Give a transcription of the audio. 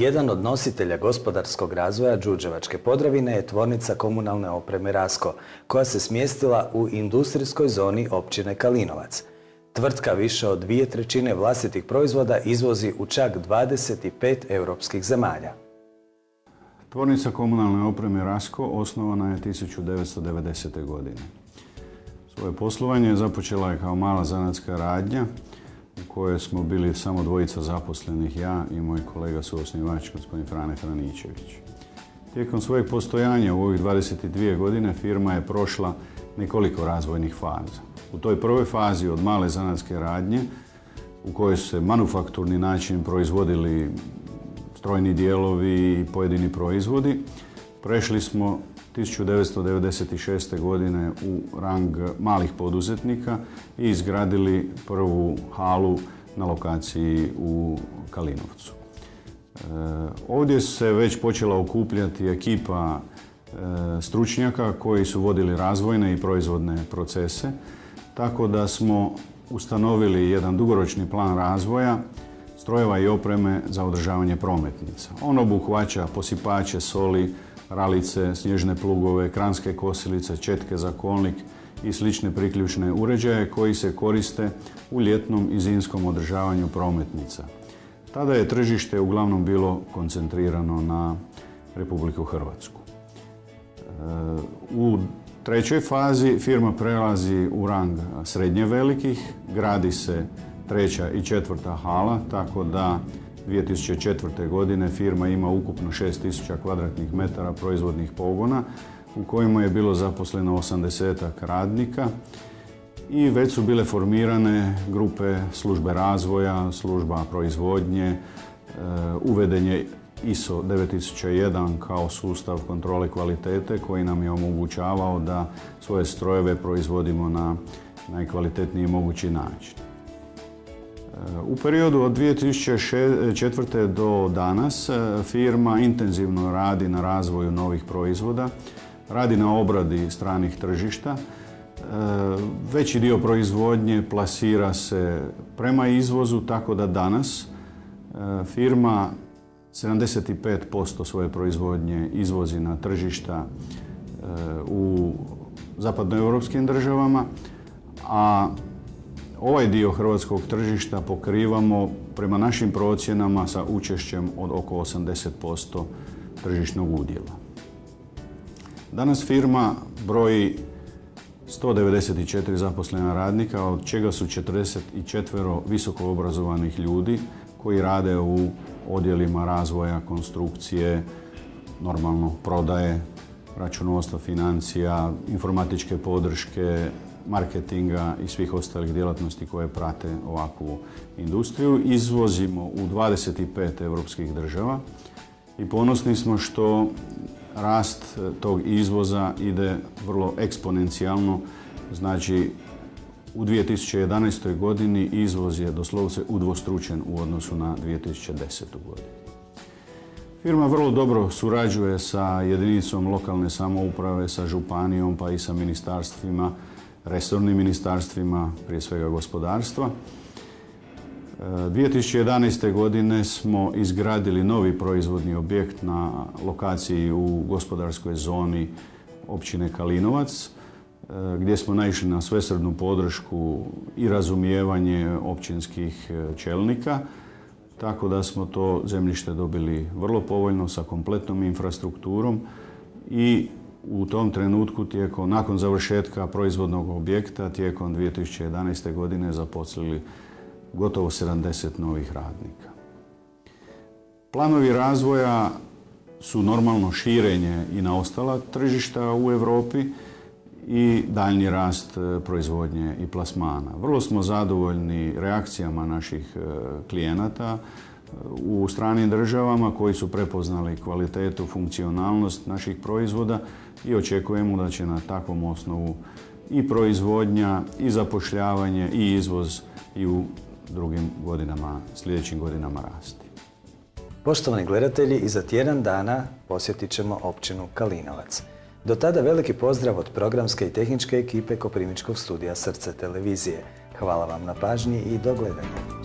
Jedan od nositelja gospodarskog razvoja Đurđevačke Podravine je tvornica komunalne opreme Rasko, koja se smjestila u industrijskoj zoni općine Kalinovac. Tvrtka više od 2/3 vlastitih proizvoda izvozi u čak 25 europskih zemalja. Tvornica komunalne opreme Rasko osnovana je 1990. godine. Svoje poslovanje započela je kao mala zanatska radnja u kojoj smo bili samo dvojica zaposlenih, ja i moj kolega suosnivač, gospodin Frane Franičević. Tijekom svojeg postojanja u ovih 22 godine firma je prošla nekoliko razvojnih faza. U toj prvoj fazi od male zanatske radnje u kojoj su se manufakturni način proizvodili strojni dijelovi i pojedini proizvodi, prešli smo 1996. godine u rang malih poduzetnika i izgradili prvu halu na lokaciji u Kalinovcu. Ovdje se već počela okupljati ekipa stručnjaka koji su vodili razvojne i proizvodne procese, tako da smo ustanovili jedan dugoročni plan razvoja strojeva i opreme za održavanje prometnica. On obuhvaća posipače soli, ralice, snježne plugove, kranske kosilice, četke za kolnik i slične priključne uređaje koji se koriste u ljetnom i zimskom održavanju prometnica. Tada je tržište uglavnom bilo koncentrirano na Republiku Hrvatsku. U trećoj fazi firma prelazi u rang srednje velikih, gradi se treća i četvrta hala, tako da 2004. godine firma ima ukupno 6000 kvadratnih metara proizvodnih pogona u kojima je bilo zaposleno 80-ak radnika i već su bile formirane grupe službe razvoja, služba proizvodnje, uveden je ISO 9001 kao sustav kontrole kvalitete koji nam je omogućavao da svoje strojeve proizvodimo na najkvalitetniji mogući način. U periodu od 2004. do danas firma intenzivno radi na razvoju novih proizvoda, radi na obradi stranih tržišta. Veći dio proizvodnje plasira se prema izvozu, tako da danas firma 75% svoje proizvodnje izvozi na tržišta u zapadnoeuropskim državama, a ovaj dio hrvatskog tržišta pokrivamo prema našim procjenama sa učešćem od oko 80% tržišnog udjela. Danas firma broji 194 zaposlena radnika, od čega su 44 visoko obrazovanih ljudi koji rade u odjelima razvoja, konstrukcije, normalno prodaje, računovodstva, financija, informatičke podrške, marketinga i svih ostalih djelatnosti koje prate ovakvu industriju. Izvozimo u 25 europskih država i ponosni smo što rast tog izvoza ide vrlo eksponencijalno. Znači, u 2011. godini izvoz je doslovce udvostručen u odnosu na 2010. godinu. Firma vrlo dobro surađuje sa jedinicom lokalne samouprave, sa županijom pa i sa ministarstvima, resornim ministarstvima, prije svega gospodarstva. 2011. godine smo izgradili novi proizvodni objekt na lokaciji u gospodarskoj zoni općine Kalinovac, gdje smo naišli na svesrdnu podršku i razumijevanje općinskih čelnika, tako da smo to zemljište dobili vrlo povoljno sa kompletnom infrastrukturom i u tom trenutku, nakon završetka proizvodnog objekta, tijekom 2011. godine zaposlili gotovo 70 novih radnika. Planovi razvoja su normalno širenje i na ostala tržišta u Europi i daljnji rast proizvodnje i plasmana. Vrlo smo zadovoljni reakcijama naših klijenata u stranim državama koji su prepoznali kvalitetu, funkcionalnost naših proizvoda i očekujemo da će na takvom osnovu i proizvodnja, i zapošljavanje, i izvoz i u drugim godinama, sljedećim godinama rasti. Poštovani gledatelji, i za tjedan dana posjetit ćemo općinu Kalinovac. Do tada veliki pozdrav od programske i tehničke ekipe Koprivničkog studija Srce televizije. Hvala vam na pažnji i do gledanja.